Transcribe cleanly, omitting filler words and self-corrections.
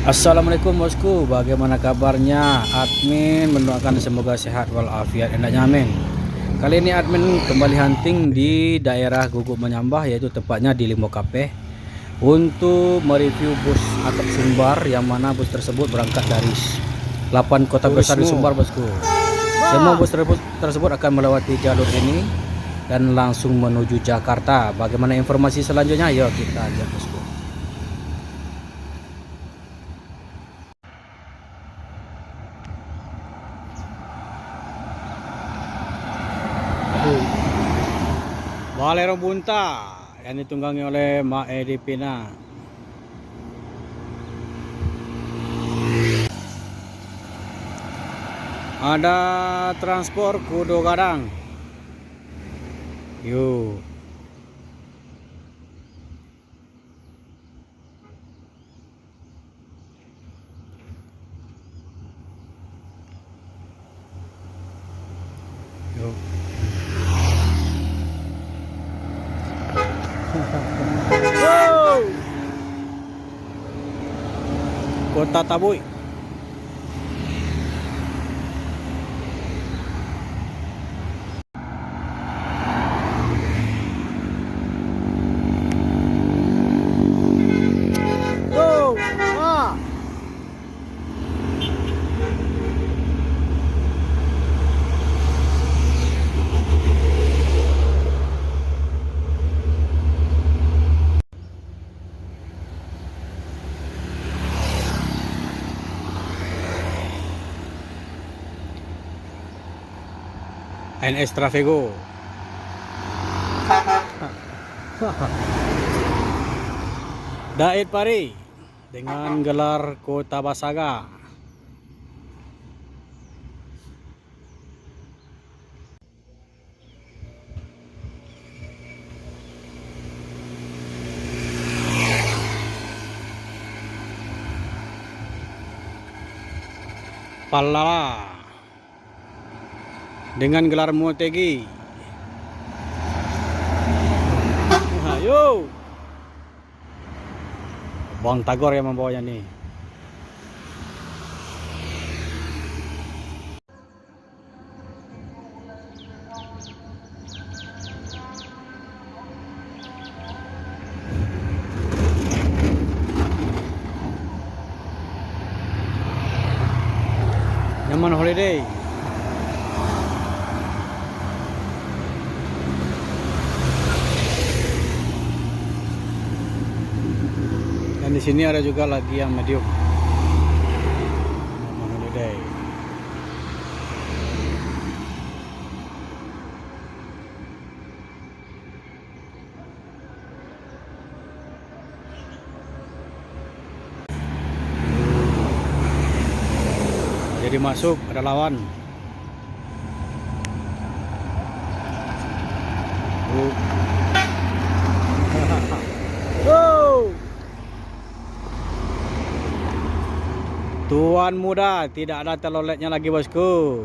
Assalamualaikum bosku, bagaimana kabarnya? Admin mendoakan semoga sehat walafiat, endaknya amin. Kali ini admin kembali hunting di daerah Guguk Menyambah, yaitu tepatnya di Limau Kape, untuk mereview bus atap Sumbar, yang mana bus tersebut berangkat dari 8 kota besar di Sumbar bosku. Semua bus tersebut akan melewati jalur ini dan langsung menuju Jakarta. Bagaimana informasi selanjutnya? Yuk kita lihat bosku. Balero Bunta yang ditunggangi oleh Mak Edi Pina. Ada transport Kudo Gadang. Yuk. Yuk. Wow. Kota Tabui. Go. Ah. NS Trafego. Dait Pari dengan gelar Kota Basaga. Palala dengan gelar Motegi. Ayo, Bang Tagor yang membawanya nih. Nyaman Holiday. Dan di sini ada juga lagi yang medium. Nyaman Holiday. Jadi masuk ada lawan. Wow. Tuan muda, tidak ada teloletnya lagi bosku.